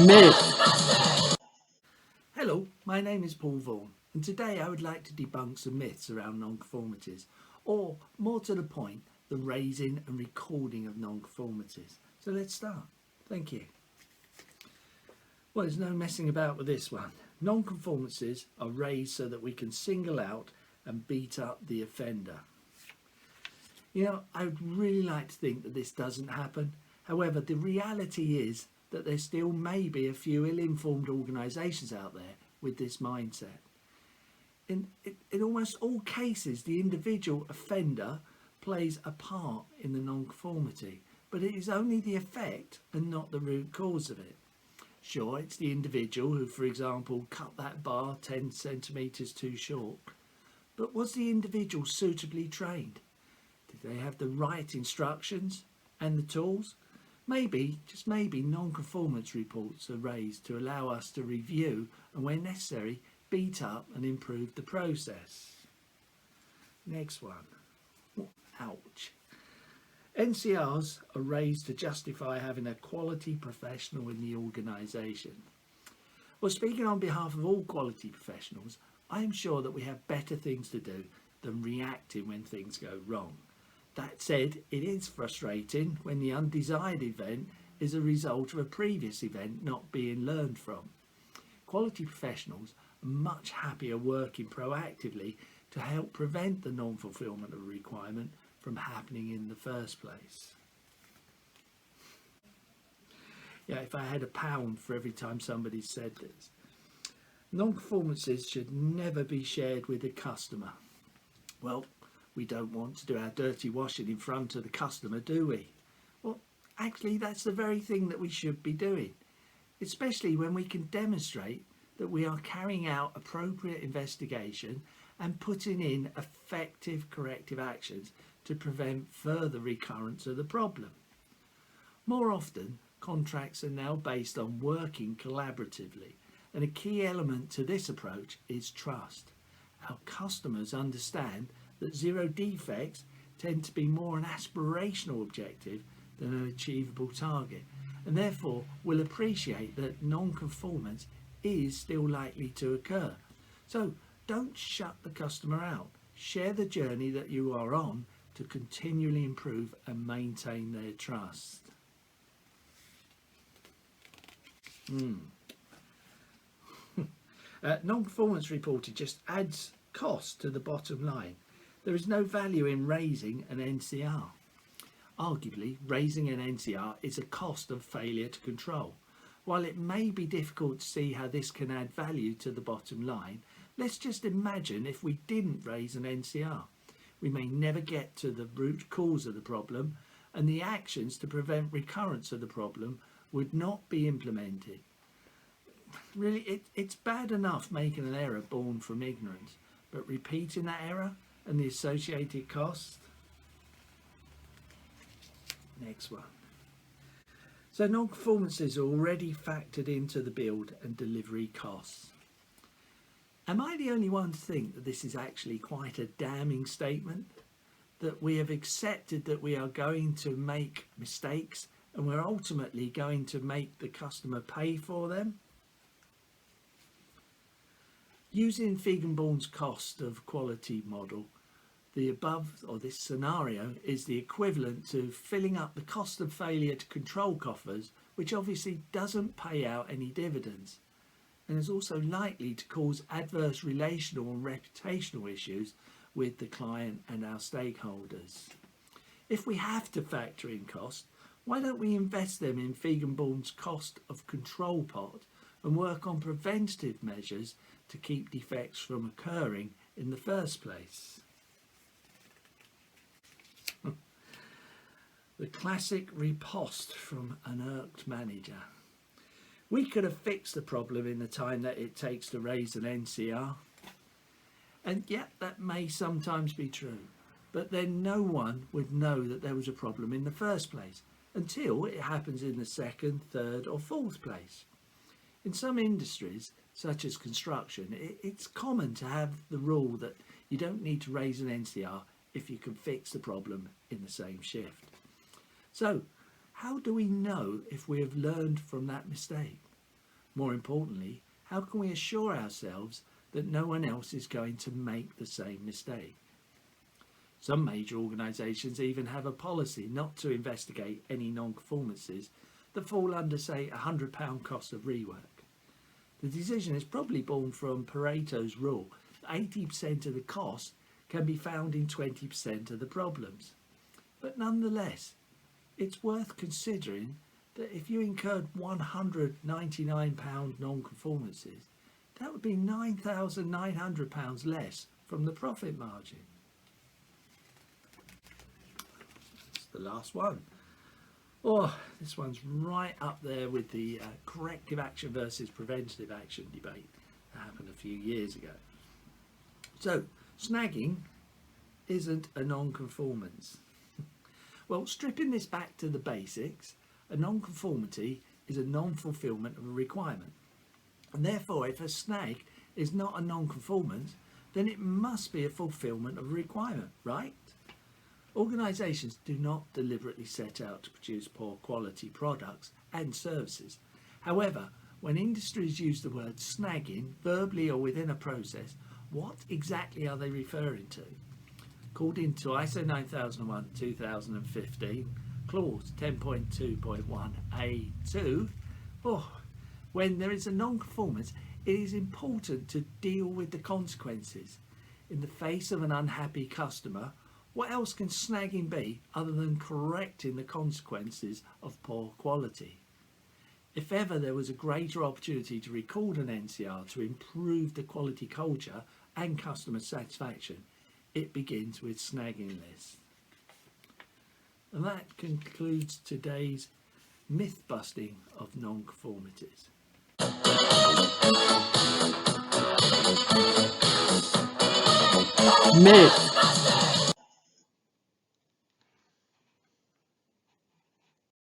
Myth. Hello, my name is Paul Vaughan, and today I would like to debunk some myths around non-conformities, or more to the point, the raising and recording of non-conformities. So let's start. Thank you. Well, there's no messing about with this one. Non-conformities are raised so that we can single out and beat up the offender. You know, I would really like to think that this doesn't happen. However, the reality is that there still may be a few ill-informed organisations out there with this mindset. In almost all cases, the individual offender plays a part in the non-conformity, but it is only the effect and not the root cause of it. Sure, it's the individual who, for example, cut that bar 10 centimetres too short, but was the individual suitably trained? Did they have the right instructions and the tools? Maybe, just maybe, non-conformance reports are raised to allow us to review and, where necessary, beat up and improve the process. Next one. Ouch. NCRs are raised to justify having a quality professional in the organisation. Well, speaking on behalf of all quality professionals, I am sure that we have better things to do than reacting when things go wrong. That said, it is frustrating when the undesired event is a result of a previous event not being learned from. Quality professionals are much happier working proactively to help prevent the non-fulfilment of a requirement from happening in the first place. Yeah, if I had £1 for every time somebody said this. Non-conformances should never be shared with the customer. Well, we don't want to do our dirty washing in front of the customer, do we? Well, actually, that's the very thing that we should be doing, especially when we can demonstrate that we are carrying out appropriate investigation and putting in effective corrective actions to prevent further recurrence of the problem. More often, contracts are now based on working collaboratively, and a key element to this approach is trust. Our customers understand that zero defects tend to be more an aspirational objective than an achievable target, and therefore will appreciate that non-conformance is still likely to occur. So don't shut the customer out. Share the journey that you are on to continually improve and maintain their trust. Non-conformance reporting just adds cost to the bottom line. There is no value in raising an NCR. Arguably, raising an NCR is a cost of failure to control. While it may be difficult to see how this can add value to the bottom line, let's just imagine if we didn't raise an NCR. We may never get to the root cause of the problem, and the actions to prevent recurrence of the problem would not be implemented. Really, it's bad enough making an error born from ignorance, but repeating that error and the associated cost. Next one. So non-conformances are already factored into the build and delivery costs. Am I the only one to think that this is actually quite a damning statement? That we have accepted that we are going to make mistakes and we're ultimately going to make the customer pay for them? Using Feigenbaum's cost of quality model, the above, or this scenario, is the equivalent to filling up the cost of failure to control coffers, which obviously doesn't pay out any dividends, and is also likely to cause adverse relational and reputational issues with the client and our stakeholders. If we have to factor in cost, why don't we invest them in Feigenbaum's cost of control pot and work on preventative measures to keep defects from occurring in the first place? The classic riposte from an irked manager. We could have fixed the problem in the time that it takes to raise an NCR. And yet that may sometimes be true, but then no one would know that there was a problem in the first place until it happens in the second, third or fourth place. In some industries, such as construction, it's common to have the rule that you don't need to raise an NCR if you can fix the problem in the same shift. So, how do we know if we have learned from that mistake? More importantly, how can we assure ourselves that no one else is going to make the same mistake? Some major organisations even have a policy not to investigate any non-conformances that fall under, say, £100 cost of rework. The decision is probably born from Pareto's rule. 80% of the cost can be found in 20% of the problems. But nonetheless, it's worth considering that if you incurred £199 non-conformances, that would be £9,900 less from the profit margin. That's the last one. Oh, this one's right up there with the corrective action versus preventative action debate that happened a few years ago. So, snagging isn't a non-conformance. Well, stripping this back to the basics, a non-conformity is a non-fulfillment of a requirement. And therefore, if a snag is not a non-conformance, then it must be a fulfillment of a requirement, right? Organisations do not deliberately set out to produce poor quality products and services. However, when industries use the word snagging, verbally or within a process, what exactly are they referring to? According to ISO 9001-2015, clause 10.2.1A2, when there is a non-conformance, it is important to deal with the consequences. In the face of an unhappy customer, what else can snagging be other than correcting the consequences of poor quality? If ever there was a greater opportunity to record an NCR to improve the quality culture and customer satisfaction, it begins with snagging lists. And that concludes today's myth busting of non-conformities. Myth.